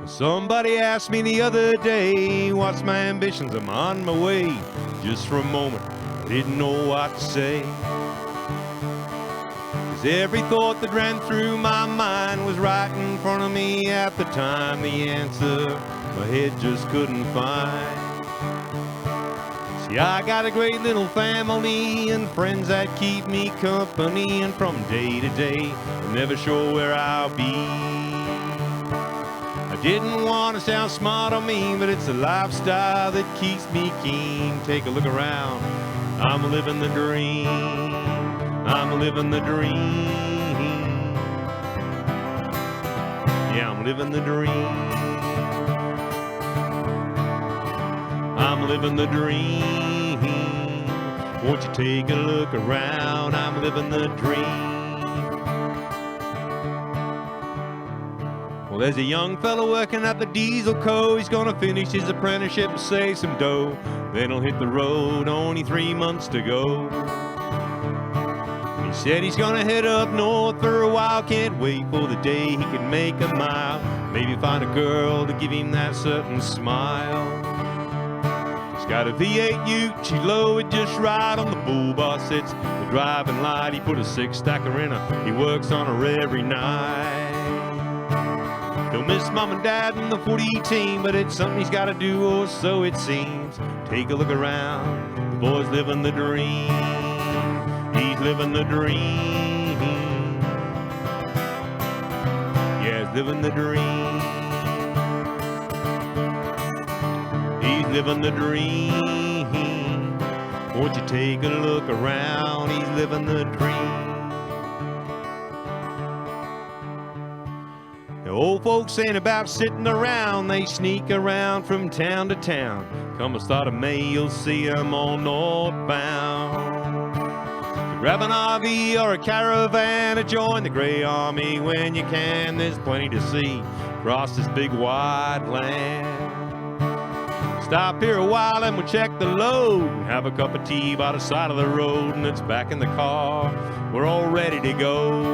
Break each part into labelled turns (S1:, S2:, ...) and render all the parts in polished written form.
S1: Somebody asked me the other day, what's my ambitions? I'm on my way. Just for a moment, I didn't know what to say. 'Cause every thought that ran through my mind was right in front of me at the time. The answer my head just couldn't find. See, I got a great little family and friends that keep me company, and from day to day, I'm never sure where I'll be. I didn't want to sound smart on me, but it's a lifestyle that keeps me keen. Take a look around, I'm living the dream. I'm living the dream. Yeah, I'm living the dream. I'm living the dream. Won't you take a look around? I'm living the dream. Well, there's a young fella working at the diesel co. He's gonna finish his apprenticeship and save some dough. Then he'll hit the road, only 3 months to go. He said he's gonna head up north for a while. Can't wait for the day he can make a mile. Maybe find a girl to give him that certain smile. He's got a V8 ute, she's lowered just right on the bull bar sits. The driving light, he put a 6-stacker in her. He works on her every night. He'll miss mom and dad and the footy team, but it's something he's gotta do, or so it seems. Take a look around, the boy's living the dream. He's living the dream. Yeah, he's living the dream. He's living the dream. Won't you take a look around? He's living the dream. The old folks saying about sitting around, they sneak around from town to town. Come the start of May, you'll see them all northbound. Grab an RV or a caravan to join the Grey Army when you can. There's plenty to see across this big wide land. Stop here a while and we'll check the load. Have a cup of tea by the side of the road, and it's back in the car. We're all ready to go.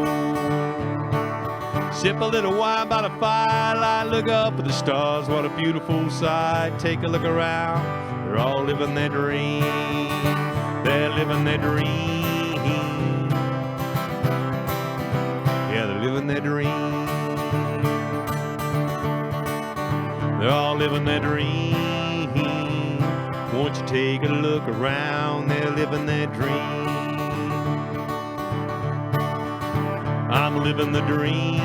S1: Sip a little wine by the firelight. Look up at the stars, what a beautiful sight. Take a look around, they're all living their dream. They're living their dream. Yeah, they're living their dream. They're all living their dream. Won't you take a look around? They're living their dream. I'm living the dream.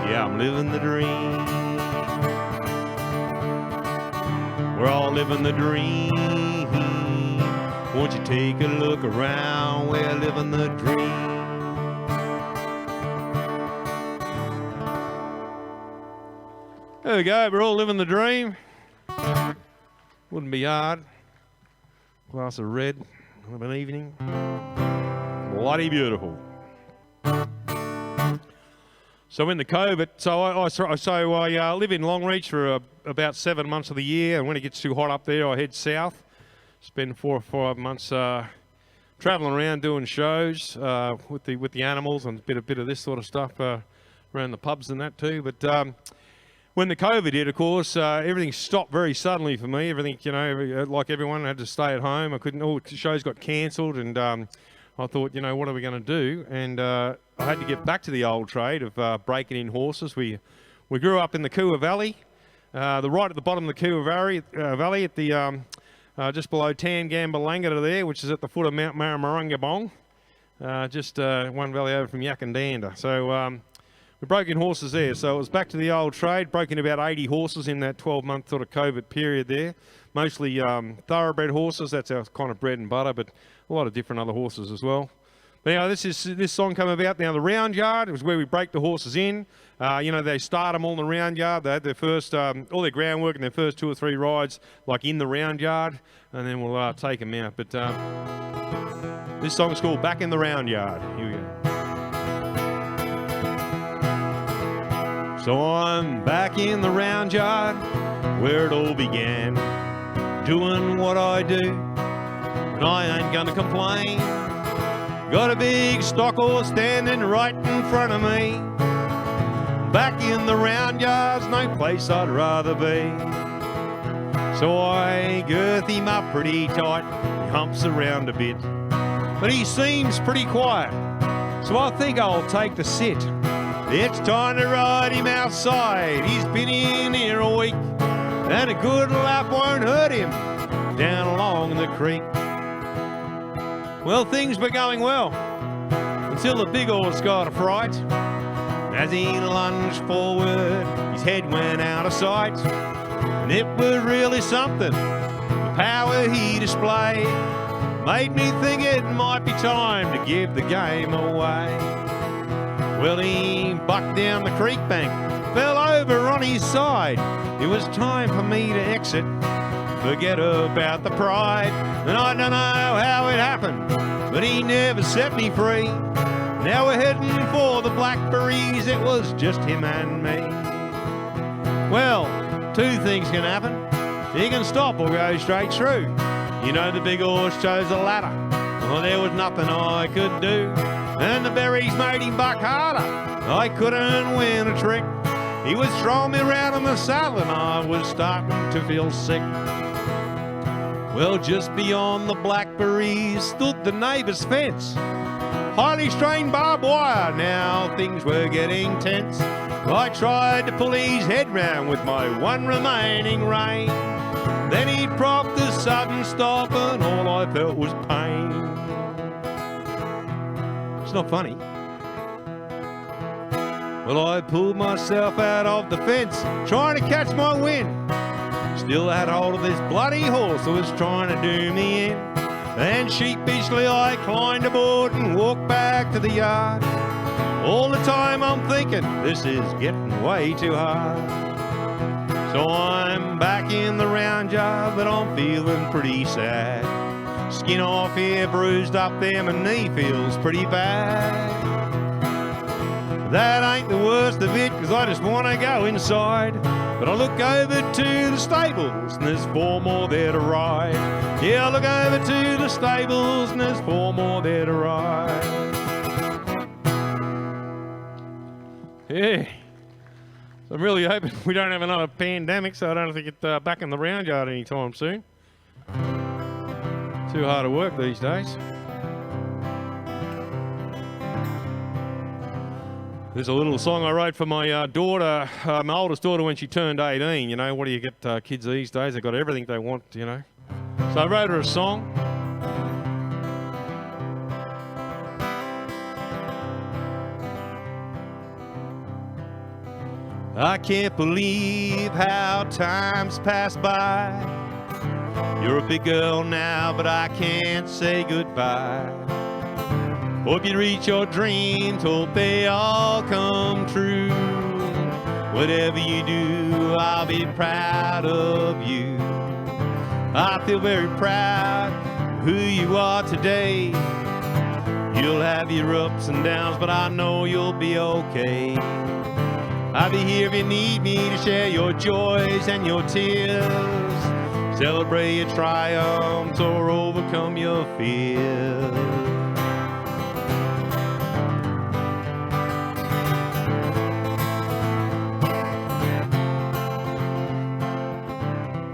S1: Yeah, I'm living the dream. We're all living the dream. Won't you take a look around? We're living the dream. There we go, we're all living the dream. Wouldn't be hard. Glass of red of an evening. Bloody beautiful. So in the COVID, I live in Longreach for about 7 months of the year, and when it gets too hot up there, I head south. Spend 4 or 5 months travelling around doing shows with the animals and a bit of this sort of stuff around the pubs and that too. But when the COVID hit, of course, everything stopped very suddenly for me. Everything, you know, like everyone, had to stay at home. I couldn't. All the shows got cancelled, and I thought, you know, what are we going to do? And I had to get back to the old trade of breaking in horses. We grew up in the Cooa Valley, right at the bottom of the Cooa Valley, at the just below Tangambalanga there, which is at the foot of Mount Marmarungabong, just one valley over from Yakandanda. So we broke in horses there. So it was back to the old trade. Broke in about 80 horses in that 12-month sort of COVID period there. Mostly thoroughbred horses. That's our kind of bread and butter, but a lot of different other horses as well. But now this song came about. Now the round yard was where we break the horses in. You know, they start them all in the round yard. They had their first, all their groundwork and their first 2 or 3 rides, like in the round yard, and then we'll take them out. But this song is called Back in the Round Yard. Here we go. So I'm back in the round yard where it all began, doing what I do, and I ain't gonna complain. Got a big stock horse standing right in front of me. Back in the round yards, no place I'd rather be. So I girth him up pretty tight, he humps around a bit, but he seems pretty quiet, so I think I'll take the sit. It's time to ride him outside, he's been in here a week, and a good lap won't hurt him down along the creek. Well, things were going well until the big horse got a fright. As he lunged forward, his head went out of sight, and it was really something. The power he displayed made me think it might be time to give the game away. Well, he bucked down the creek bank, fell over on his side. It was time for me to exit, forget about the pride. And I don't know how it happened, but he never set me free. Now we're heading for the blackberries, it was just him and me. Well, two things can happen. He can stop or go straight through. You know, the big horse chose a ladder. Well, there was nothing I could do. And the berries made him buck harder. I couldn't win a trick. He was throwing me around in the saddle and I was starting to feel sick. Well, just beyond the blackberries stood the neighbour's fence. Highly strained barbed wire, now things were getting tense. I tried to pull his head round with my one remaining rein. Then he propped a sudden stop and all I felt was pain. It's not funny. Well, I pulled myself out of the fence, trying to catch my wind. Still had hold of this bloody horse that was trying to do me in. And sheepishly I climbed aboard and walked back to the yard. All the time I'm thinking, this is getting way too hard. So I'm back in the round yard, but I'm feeling pretty sad. Skin off here, bruised up there, my knee feels pretty bad. That ain't the worst of it, cause I just want to go inside. But I look over to the stables and there's 4 more there to ride. Yeah, I look over to the stables and there's 4 more there to ride. Yeah. So I'm really hoping we don't have another pandemic, so I don't have to get back in the round yard anytime soon. Too hard to work these days. There's a little song I wrote for my daughter, my oldest daughter, when she turned 18. You know, what do you get kids these days? They've got everything they want, you know. So I wrote her a song. I can't believe how time's passed by. You're a big girl now, but I can't say goodbye. Hope you reach your dreams, hope they all come true. Whatever you do, I'll be proud of you. I feel very proud of who you are today. You'll have your ups and downs, but I know you'll be okay. I'll be here if you need me to share your joys and your tears. Celebrate your triumphs or overcome your fears.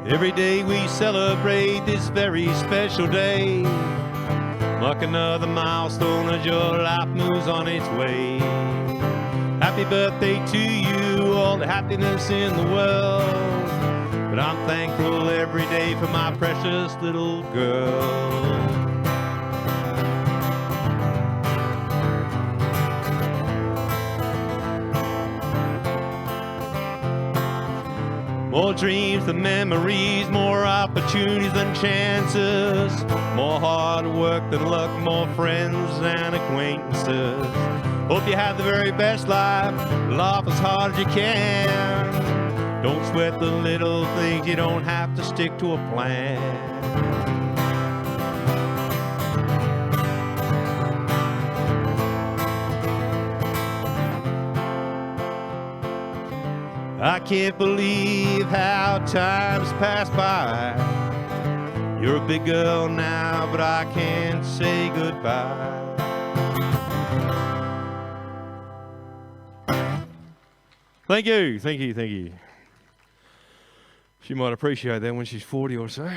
S1: Every day we celebrate this very special day, like another milestone as your life moves on its way. Happy birthday to you, all the happiness in the world. But I'm thankful every day for my precious little girl. More dreams than memories, more opportunities than chances, more hard work than luck, more friends and acquaintances. Hope you have the very best life, laugh as hard as you can. Don't sweat the little things, you don't have to stick to a plan. I can't believe how time's passed by. You're a big girl now, but I can't say goodbye. Thank you, thank you, thank you. She might appreciate that when she's 40 or so.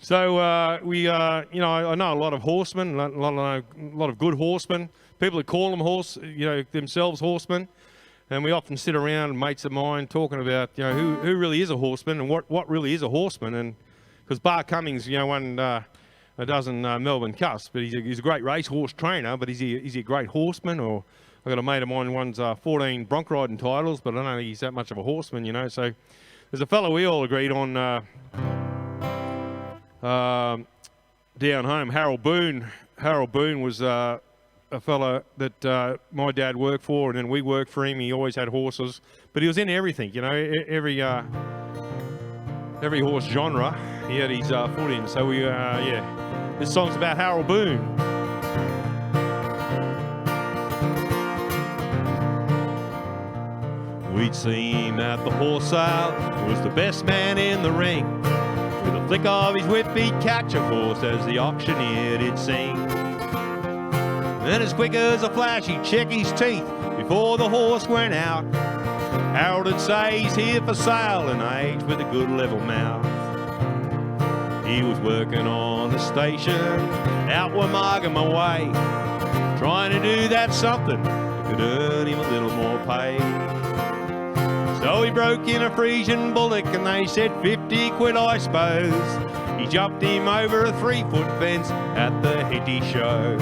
S1: So I know a lot of horsemen, a lot of good horsemen. People that call them themselves horsemen. And we often sit around, mates of mine, talking about, who really is a horseman and what really is a horseman. And because Bar Cummings, won a dozen Melbourne Cups, but he's a great racehorse trainer, but is he a great horseman? Or I've got a mate of mine who won 14 bronc riding titles, but I don't think he's that much of a horseman, So there's a fellow we all agreed on down home, Harold Boone. Harold Boone was a fella that my dad worked for, and then we worked for him. He always had horses, but he was in everything, every horse genre he had his foot in. So this song's about Harold Boone. We'd see him at the horse sale, he was the best man in the ring. With a flick of his whip he'd catch a horse as the auctioneer did sing. Then as quick as a flash he'd check his teeth before the horse went out. Harold would say he's here for sale and age with a good level mouth. He was working on the station out Wamaga way, trying to do that something that could earn him a little more pay. So he broke in a Frisian bullock and they said 50 quid I suppose. He jumped him over a 3-foot fence at the Hitty show.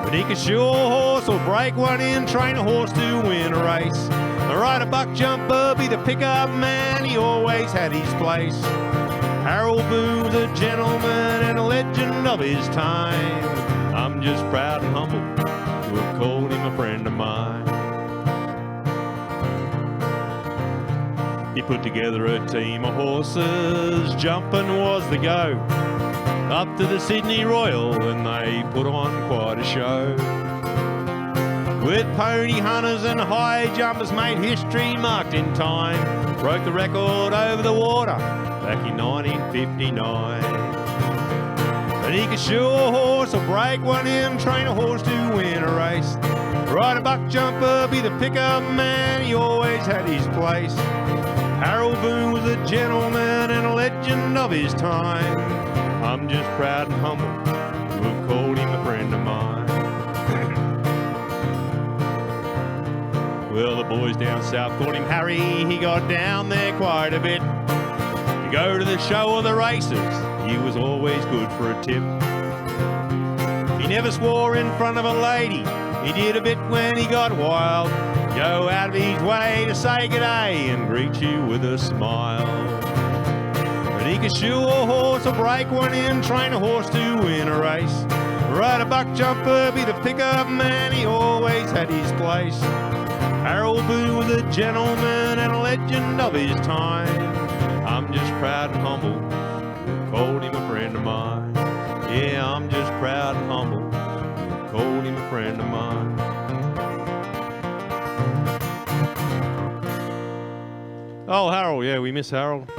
S1: But he could shoe a horse or break one in, train a horse to win a race. Ride a buck jumper, be the pickup man, he always had his place. Harold Boone was a gentleman and a legend of his time. I'm just proud and humble to have called him a friend of mine. He put together a team of horses, jumping was the go. Up to the Sydney Royal and they put on quite a show. With pony hunters and high jumpers made history marked in time. Broke the record over the water back in 1959. And he could shoe a horse or break one in, train a horse to win a race. Ride a buck jumper, be the pickup man, he always had his place. Harold Boone was a gentleman and a legend of his time. I'm just proud and humble to have called him a friend of mine. Well, the boys down south called him Harry. He got down there quite a bit to go to the show or the races. He was always good for a tip. He never swore in front of a lady. He did a bit when he got wild. Go out of his way to say g'day and greet you with a smile. But he could shoe a horse or break one in, train a horse to win a race. Ride a buck jumper, be the pickup man, he always had his place. Harold Boone was a gentleman and a legend of his time. I'm just proud and humble to called him a friend of mine. Yeah, I'm just proud and humble to called him a friend of mine. Oh, Harold, yeah, we miss Harold.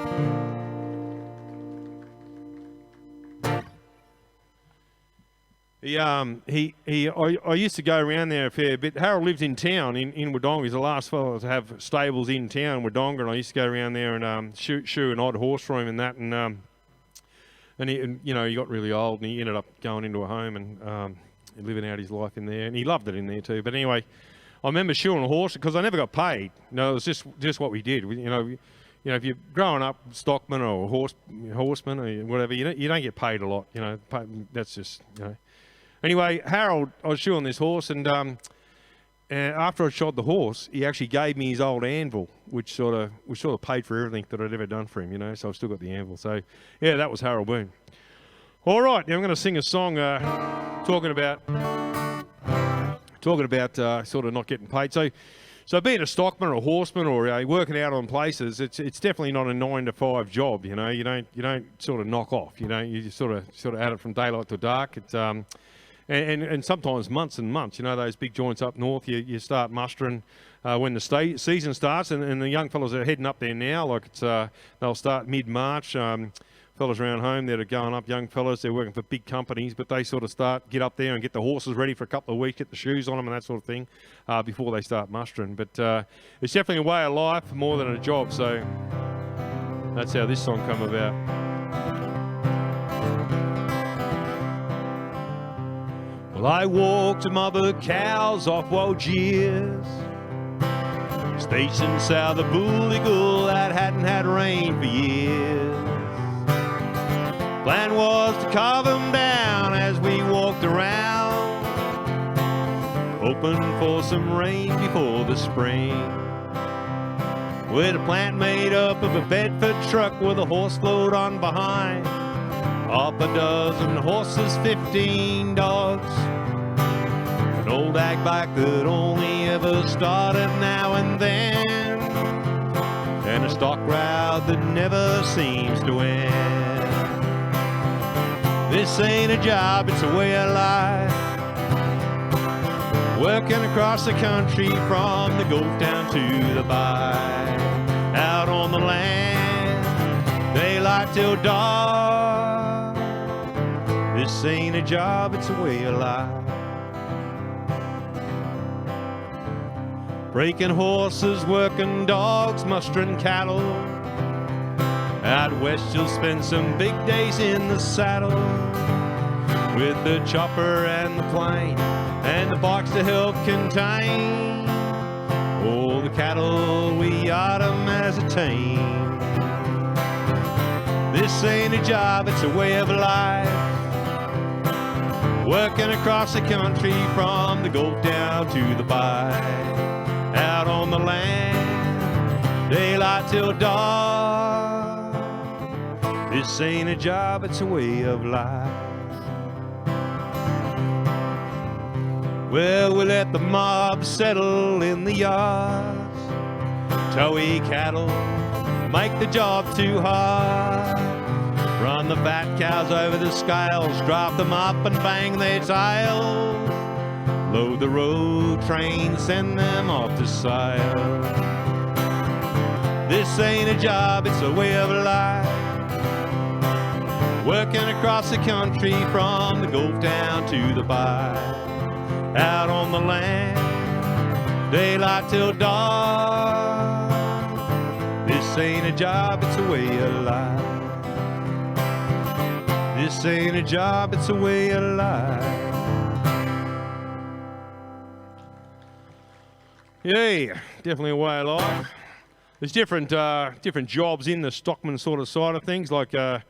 S1: I used to go around there a fair bit. Harold lives in town in Wodonga. He's the last fellow to have stables in town, Wodonga, and I used to go around there and shoe an odd horse for him and that. And he got really old and he ended up going into a home and living out his life in there. And he loved it in there too. But anyway, I remember shoeing a horse because I never got paid. It was just what we did. If you're growing up stockman or horseman or whatever, you don't get paid a lot. That's just. Anyway, Harold, I was shoeing this horse, and after I shod the horse, he actually gave me his old anvil, which sort of paid for everything that I'd ever done for him. So I've still got the anvil. So yeah, that was Harold Boone. All right, now I'm going to sing a song talking about sort of not getting paid. So being a stockman or a horseman or working out on places, it's definitely not a 9-to-5 job. You don't sort of knock off. You just sort of at it from daylight to dark. It's and sometimes months and months. Those big joints up north, you start mustering when the season starts, and the young fellas are heading up there now. Like they'll start mid-March. fellas around home that are going up, young fellas, they're working for big companies, but they sort of get up there and get the horses ready for a couple of weeks, get the shoes on them and that sort of thing before they start mustering. But it's definitely a way of life more than a job, so that's how this song come about. Well, I walked mother cows off Algiers, stationed south of Booligal that hadn't had rain for years. Plan was to carve them down as we walked around, hoping for some rain before the spring. With a plant made up of a Bedford truck with a horse load on behind, half a dozen horses, 15 dogs, an old ag bike that only ever started now and then, and a stock route that never seems to end. This ain't a job, it's a way of life, working across the country from the Gulf down to the Bay, out on the land, daylight till dark. This ain't a job, it's a way of life. Breaking horses, working dogs, mustering cattle. Out west you'll spend some big days in the saddle, with the chopper and the plane and the box to help contain all the cattle we autumn as a tame. This ain't a job, it's a way of life, working across the country from the Gulf down to the Bay, out on the land, daylight till dark. This ain't a job, it's a way of life. Well, we let the mob settle in the yards, towy cattle make the job too hard, run the fat cows over the scales, drop them up and bang their tails, load the road train, send them off to sail. This ain't a job, it's a way of life, working across the country from the Gulf down to the Bay, out on the land, daylight till dark. This ain't a job, it's a way of life. This ain't a job, it's a way of life. Yeah, definitely a way of life. There's different jobs in the stockman sort of side of things. Like I've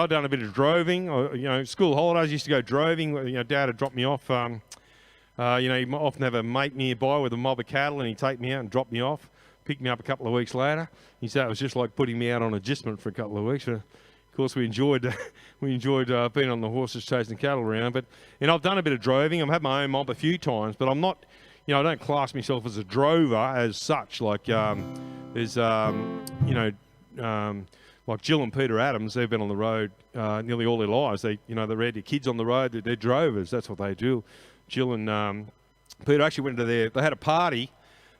S1: done a bit of droving. School holidays used to go droving. Dad would drop me off. He'd often have a mate nearby with a mob of cattle, and he'd take me out and drop me off, pick me up a couple of weeks later. He said it was just like putting me out on adjustment for a couple of weeks. But of course, we enjoyed being on the horses chasing cattle around. But I've done a bit of droving. I've had my own mob a few times, but I'm not. I don't class myself as a drover as such. Like there's like Jill and Peter Adams, they've been on the road nearly all their lives. They had their kids on the road. They're drovers. That's what they do. Jill and Peter actually went to they had a party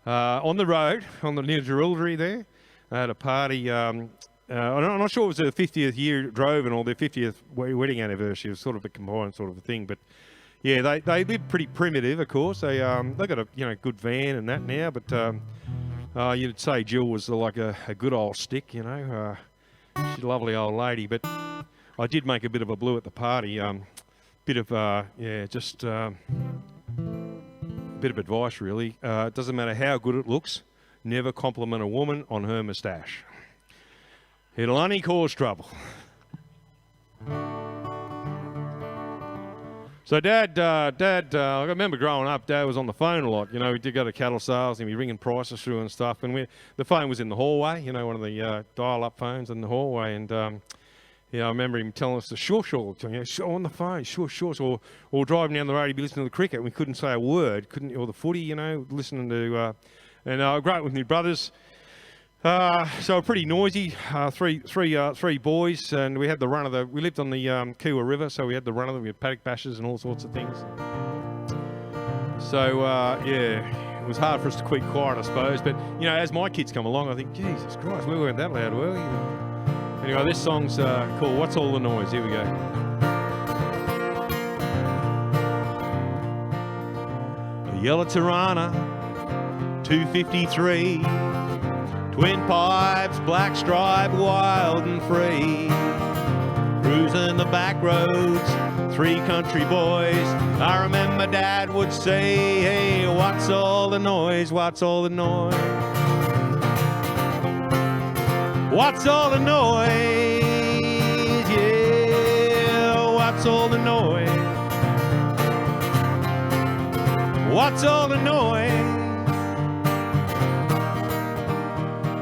S1: on the road, near Jerilderie there. They had a party. I'm not sure it was their 50th year droving or their 50th wedding anniversary. It was sort of a combined sort of a thing. But yeah, they live pretty primitive, of course. They got a good van and that now. But you'd say Jill was like a good old stick, She's a lovely old lady, but I did make a bit of a blue at the party. Bit of a bit of advice, really. It doesn't matter how good it looks, never compliment a woman on her moustache. It'll only cause trouble. So Dad, I remember growing up, Dad was on the phone a lot. We did go to cattle sales and we'd be ringing prices through and stuff. And the phone was in the hallway, one of the dial-up phones in the hallway. And I remember him telling us the sure on the phone, sure. Or driving down the road, he'd be listening to the cricket. And we couldn't say a word, or the footy, listening to. And great with my brothers. So pretty noisy, three boys, and we had the run of we lived on the Kiwa River, so we had the run of them, we had paddock bashes and all sorts of things. So, it was hard for us to keep quiet, I suppose, but, as my kids come along, I think, Jesus Christ, we weren't that loud, were we? Anyway, this song's called What's All the Noise? Here we go. A yellow Tirana, 253, twin pipes, black stripe, wild and free. Cruising the back roads, 3 country boys. I remember Dad would say, hey, what's all the noise? What's all the noise? What's all the noise? Yeah, what's all the noise? What's all the noise?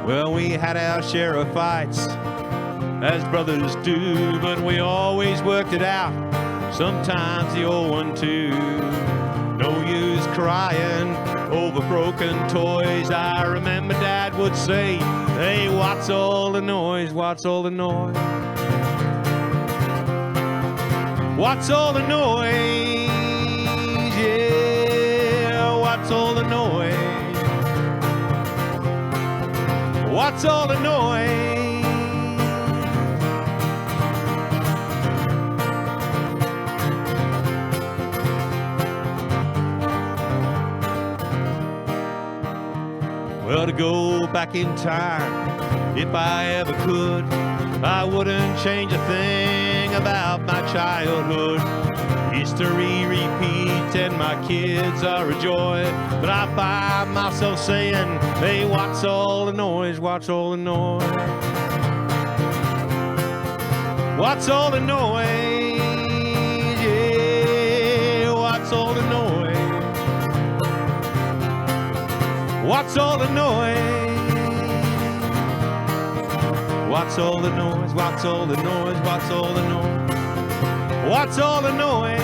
S1: Well, we had our share of fights, as brothers do, but we always worked it out. Sometimes the old one too. No use crying over broken toys. I remember Dad would say, hey, what's all the noise? What's all the noise? What's all the noise? Yeah, what's all the noise? What's all the noise? Well, to go back in time, if I ever could, I wouldn't change a thing about my childhood. History repeats and my kids are a joy, but I find myself saying, hey, what's all the noise? What's all the noise? What's all the noise? Yeah, what's all the noise? What's all the noise? What's all the noise? What's all the noise? What's all the noise? What's all the noise?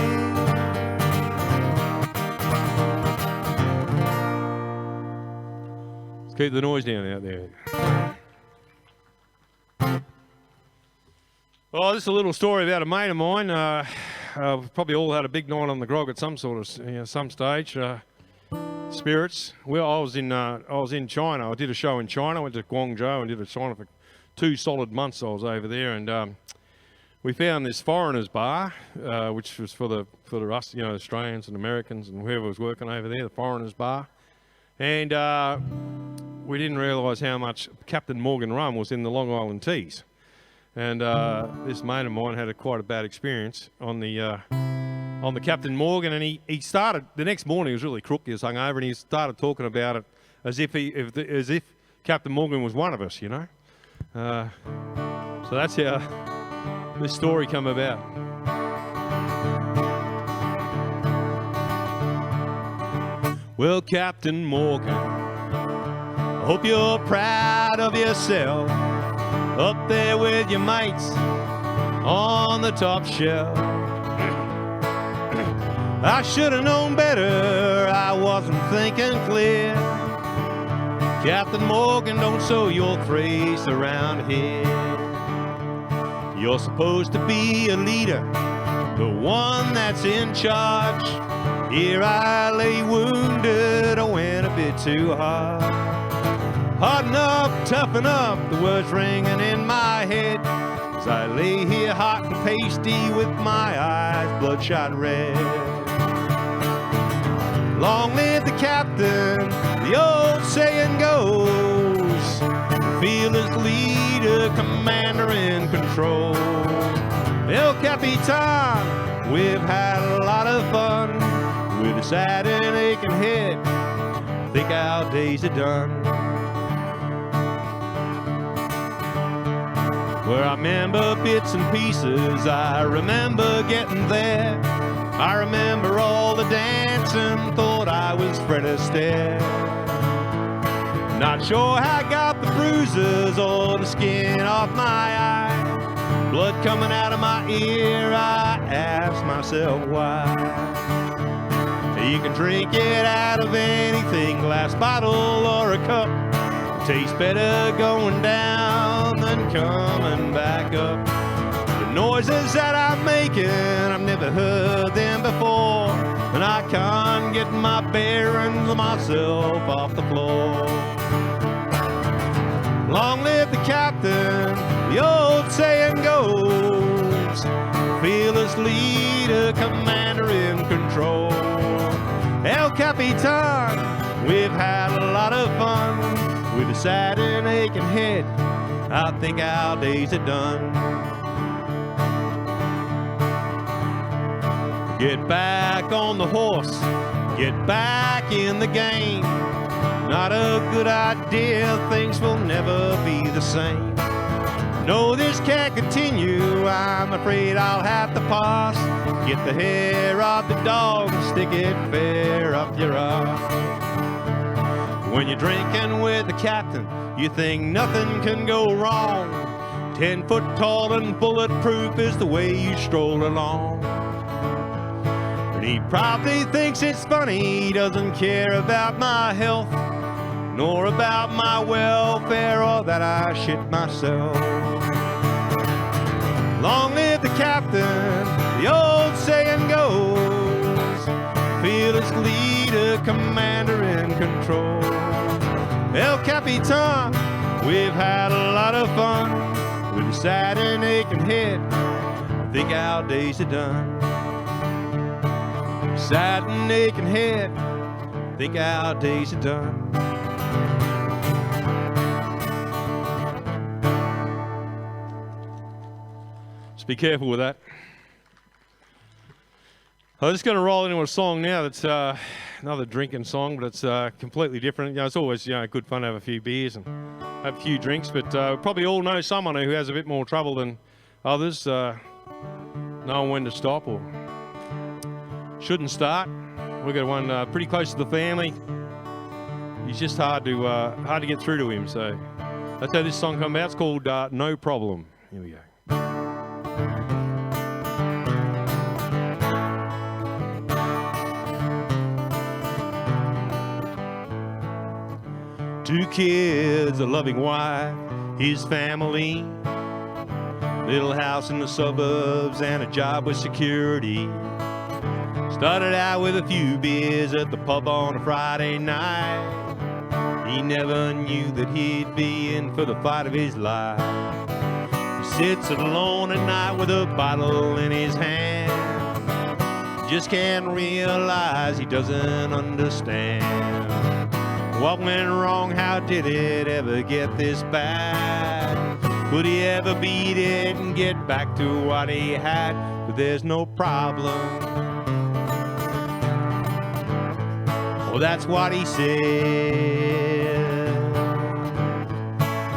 S1: Let's keep the noise down out there. Oh, this is a little story about a mate of mine. Probably all had a big night on the grog at some sort of, some stage. Spirits. Well, I was in China. I did a show in China. I went to Guangzhou and did a China for 2 solid months. I was over there, and we found this foreigners bar, which was for the us, Australians and Americans and whoever was working over there. The foreigners bar, and we didn't realise how much Captain Morgan rum was in the Long Island teas. And this mate of mine had quite a bad experience on the Captain Morgan, and he started the next morning. He was really crook. He was hungover, and he started talking about it as if Captain Morgan was one of us, So that's how this story come about. Well, Captain Morgan, I hope you're proud of yourself, up there with your mates on the top shelf. I should have known better, I wasn't thinking clear. Captain Morgan, don't show your face around here. You're supposed to be a leader, the one that's in charge. Here I lay wounded, I went a bit too hard. Harden up, toughen up, the words ringing in my head, as I lay here hot and pasty with my eyes bloodshot red. Long live the captain, the old saying goes. Fearless leader, commander in control. El Capitan, we've had a lot of fun. With a sad and aching head, I think our days are done. Where I remember bits and pieces, I remember getting there. I remember all the dancing, thought I was Fred Astaire. Not sure how I got the bruises or the skin off my eye. Blood coming out of my ear, I asked myself why. You can drink it out of anything, glass, bottle, or a cup. It tastes better going down than coming back up. The noises that I'm making, I've never heard them before, and I can't get my bearings of myself off the floor. Long live the captain, the old fearless leader, commander in control. El Capitan, we've had a lot of fun. With a sad and aching head, I think our days are done. Get back on the horse, get back in the game. Not a good idea, things will never be the same. No, this can't continue, I'm afraid I'll have to pass. Get the hair off the dog and stick it fair up your ass. When you're drinking with the captain, you think nothing can go wrong. 10 foot tall and bulletproof is the way you stroll along. And he probably thinks it's funny, he doesn't care about my health, nor about my welfare, or that I shit myself. Long live the captain, the old saying goes. Fearless leader, commander in control. El Capitan, we've had a lot of fun. With a sad and aching head, I think our days are done. Sad and aching head, I think our days are done. Be careful with that. I'm just going to roll into a song now that's another drinking song, but it's completely different. You know, it's always good fun to have a few beers and have a few drinks, but probably all know someone who has a bit more trouble than others, knowing when to stop or shouldn't start. We've got one pretty close to the family. He's just hard to get through to him, so that's how this song comes out. It's called No Problem. Here we go. 2 kids, a loving wife, his family, little house in the suburbs and a job with security. Started out with a few beers at the pub on a Friday night. He never knew that he'd be in for the fight of his life. He sits alone at night with a bottle in his hand. Just can't realize he doesn't understand. What went wrong? How did it ever get this bad? Could he ever beat it and get back to what he had? But there's no problem. Well, that's what he said.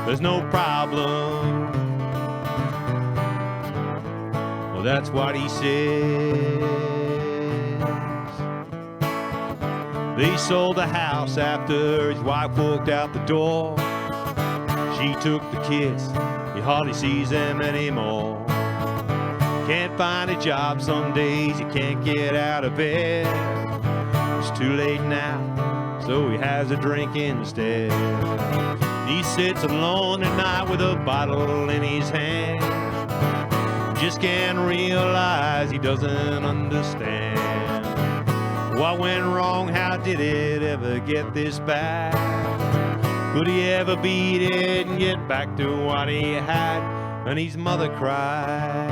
S1: There's no problem. Well, that's what he said. They sold the house after his wife walked out the door. She took the kids, he hardly sees them anymore. Can't find a job some days, he can't get out of bed. It's too late now, so he has a drink instead. He sits alone at night with a bottle in his hand. Just can't realize he doesn't understand. What went wrong? How did it ever get this bad? Could he ever beat it and get back to what he had? And his mother cried.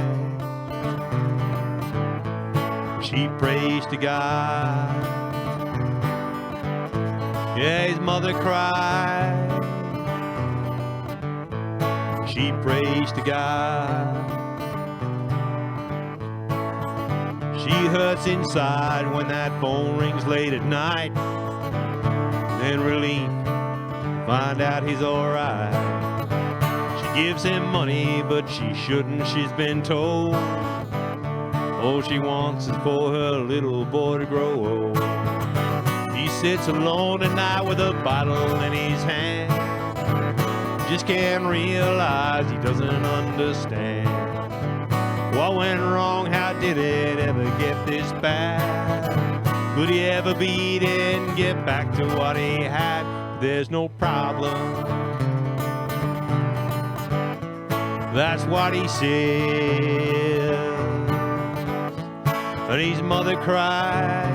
S1: She prays to God. Yeah, his mother cried. She prays to God. She hurts inside when that phone rings late at night. Then relief, find out he's alright. She gives him money, but she shouldn't, she's been told. All she wants is for her little boy to grow old. He sits alone at night with a bottle in his hand. Just can't realize he doesn't understand. What went wrong? How did it ever get this bad? Could he ever beat it and get back to what he had? There's no problem. That's what he said. And his mother cried.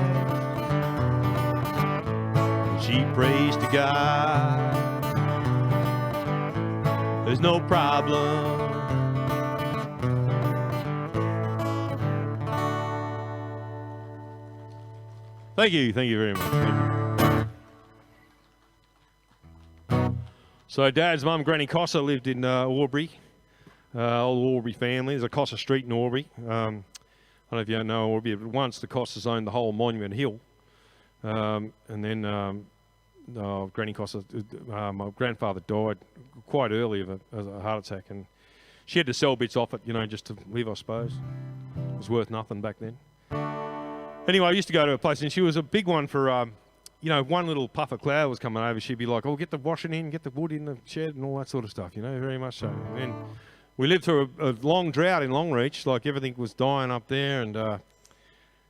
S1: She prays to God. There's no problem. Thank you very much. Thank you. So Dad's mum, Granny Cossor, lived in Aubrey, old Aubrey family. There's a Cossor Street in Aubrey. I don't know if you know Aubrey, but once the Cossors owned the whole Monument Hill. And then Granny Cossor, my grandfather died quite early of a heart attack, and she had to sell bits off it, you know, just to live, I suppose. It was worth nothing back then. Anyway, I used to go to a place, and she was a big one for, you know, one little puff of cloud was coming over. She'd be like, oh, get the washing in, get the wood in the shed and all that sort of stuff, you know, very much so. And then we lived through a long drought in Longreach, like everything was dying up there, and,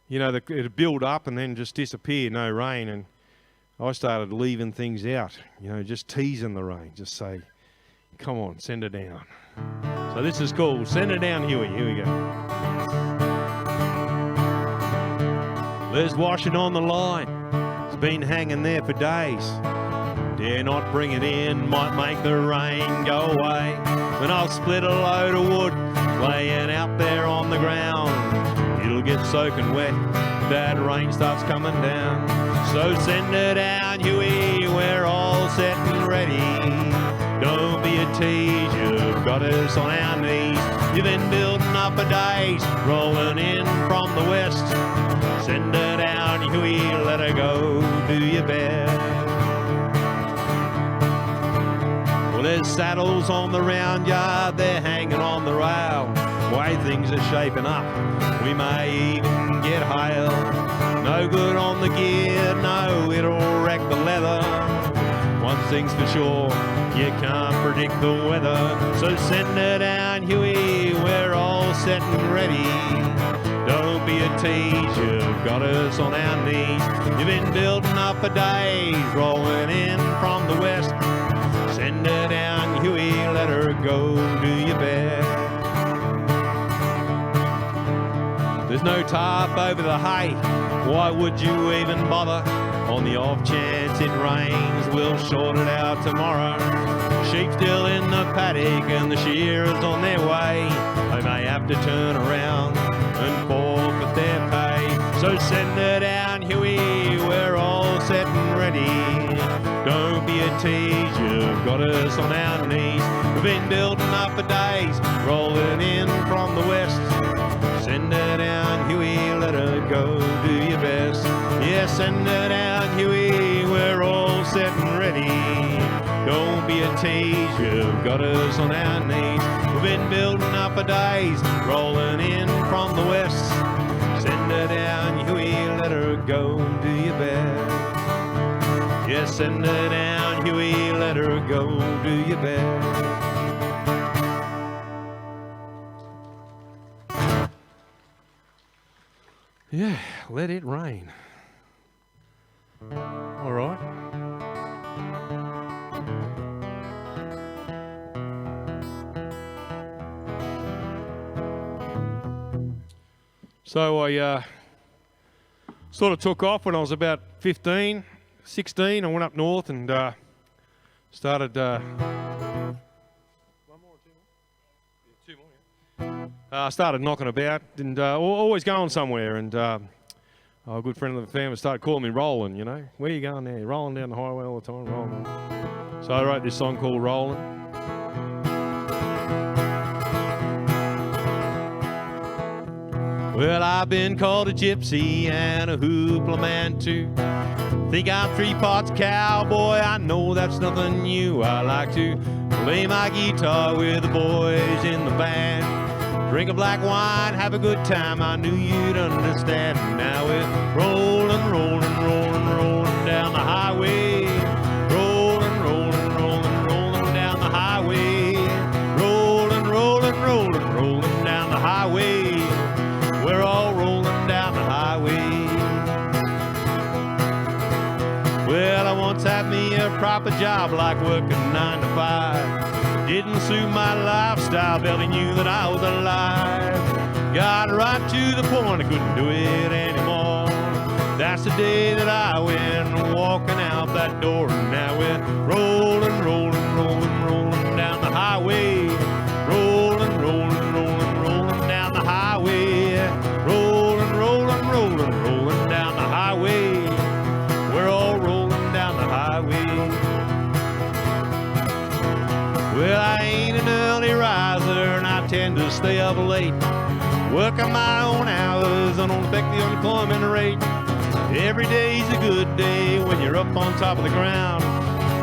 S1: you know, it'd build up and then just disappear, no rain. And I started leaving things out, you know, just teasing the rain, just say, come on, send her down. So this is cool. Send her down, Huey. Here we go. There's washing on the line. It's been hanging there for days. Dare not bring it in, might make the rain go away. When I'll split a load of wood, laying out there on the ground, it'll get soaking wet if that rain starts coming down. So send her down, Huey, we're all set and ready. Don't be a tease, you've got us on our knees. You've been building up a days, rolling in from the west. Send her down, Huey, let her go, do your best. Well, there's saddles on the round yard, they're hanging on the rail. Way things are shaping up, we may even get hail. No good on the gear, no, it'll wreck the leather. One thing's for sure, you can't predict the weather. So send her down, Huey, we're all set and ready. Don't be a tease, you've got us on our knees. You've been building up a days, rolling in from the west. Send her down, Huey, let her go, do your best. There's no tarp over the hay, why would you even bother? On the off chance it rains, we'll sort it out tomorrow. Sheep still in the paddock and the shearers on their way. They may have to turn around and forfeit their pay. So send her down, Huey, we're all set and ready. Don't be a tease, you've got us on our knees. We've been building up for days, rolling in from the west. Send her down, Huey, let her go, do your best. Yeah, send her down, Huey, we're all set and ready. Don't be a tease, you've got us on our knees. We've been building up for days, rolling in from the west. Send her down, Huey, let her go, do your best. Yeah, send her down, Huey, let her go, do your best. Yeah, let it rain. All right. So I sort of took off when I was about 15, 16. I went up north and started... one more or two more? Yeah, two more, yeah. Started knocking about and always going somewhere. And a good friend of the family started calling me Roland, you know. Where are you going there? You're rolling down the highway all the time, rolling. So I wrote this song called Rollin'. Well, I've been called a gypsy and a hoopla man too. Think I'm 3 parts cowboy, I know that's nothing new. I like to play my guitar with the boys in the band. Drink a black wine, have a good time, I knew you'd understand. Now we're rolling, rolling, rolling, rolling down the highway. Rolling, rolling, rolling, rolling down the highway. Rolling, rolling, rolling, rolling down the highway. We're all rolling down the highway. Well, I once had me a proper job like working 9 to 5. Didn't suit my lifestyle, barely knew that I was alive. Got right to the point, I couldn't do it anymore. That's the day that I went walking out that door. And now we're rolling, rolling, rolling, rolling down the highway. Rolling, rolling, rolling, rolling down the highway. Rolling, rolling, rolling, rolling down the highway. stay up late, working my own hours and don't affect the unemployment rate. Every day's a good day when you're up on top of the ground.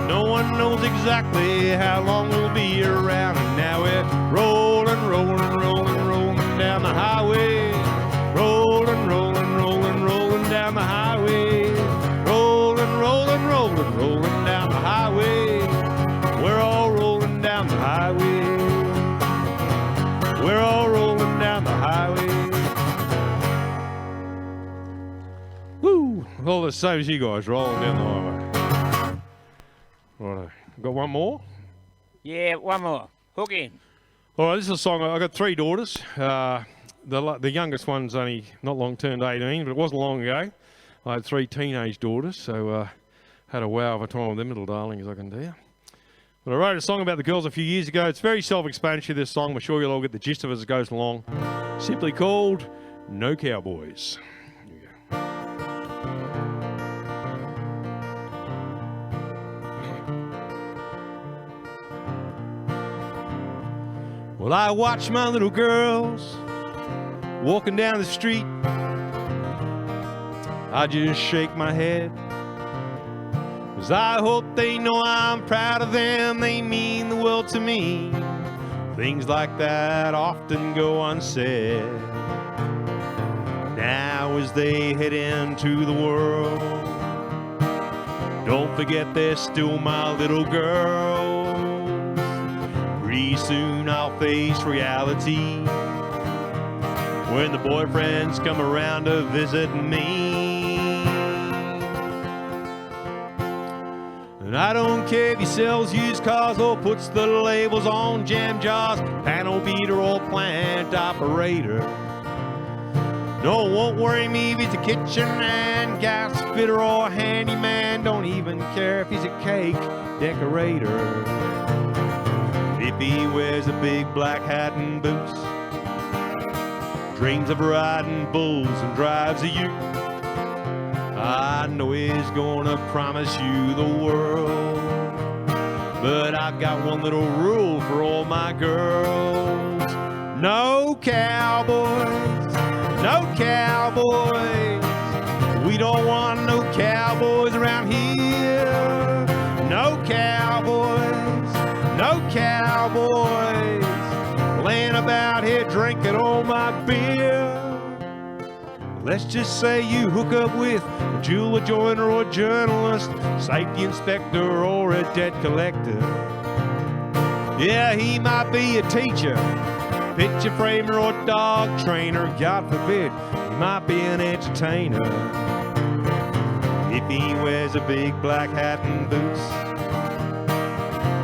S1: No one knows exactly how long we'll be around. And now we're rolling, rolling, rolling, rolling down the highway. Rolling, rolling, rolling, rolling down the highway. Rolling, rolling, rolling, rolling down the highway. We're all rolling down the highway. We're all rolling down the highway. Woo! All the same as you guys, rolling down the highway. Right, got one more?
S2: Yeah, one more. Hook in.
S1: All right, this is a song. I got 3 daughters. The youngest one's only not long turned 18, but it wasn't long ago. I had 3 teenage daughters, so had a wow of a time with them little darlings, I can tell you. But I wrote a song about the girls a few years ago. It's very self-explanatory, this song. I'm sure you'll all get the gist of it as it goes along. Simply called No Cowboys. Here you go. Well, I watch my little girls walking down the street. I just shake my head, 'cause I hope they know I'm proud of them. They mean the world to me. Things like that often go unsaid. Now as they head into the world, don't forget they're still my little girls. Pretty soon I'll face reality when the boyfriends come around to visit me. And I don't care if he sells used cars or puts the labels on jam jars, panel beater or plant operator. No, it won't worry me if he's a kitchen and gas fitter or handyman. Don't even care if he's a cake decorator. If he wears a big black hat and boots, dreams of riding bulls and drives a ute, I know he's gonna promise you the world. But I've got one little rule for all my girls. No cowboys, no cowboys. We don't want no cowboys around here. No cowboys, no cowboys. Laying about here drinking all my beer. Let's just say you hook up with a jeweler, joiner, or journalist, safety inspector, or a debt collector. Yeah, he might be a teacher, picture framer, or dog trainer. God forbid, he might be an entertainer. If he wears a big black hat and boots,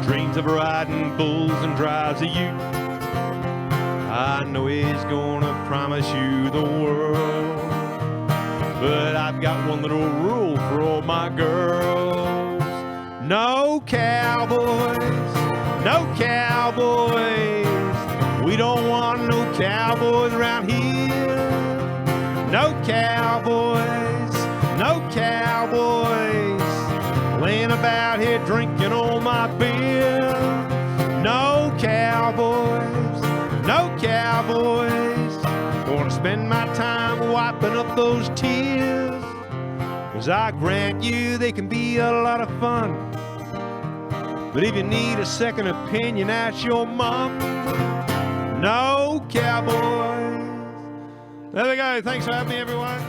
S1: dreams of riding bulls and drives a ute, I know he's gonna promise you the world. But I've got one little rule for all my girls. No cowboys, no cowboys. We don't want no cowboys around here. No cowboys, no cowboys. Laying about here drinking all my beer. No cowboys, no cowboys. Gonna spend my time wiping up those tears, 'cause I grant you they can be a lot of fun. But if you need a second opinion, ask your mom. No cowboys. There we go. Thanks for having me, everyone.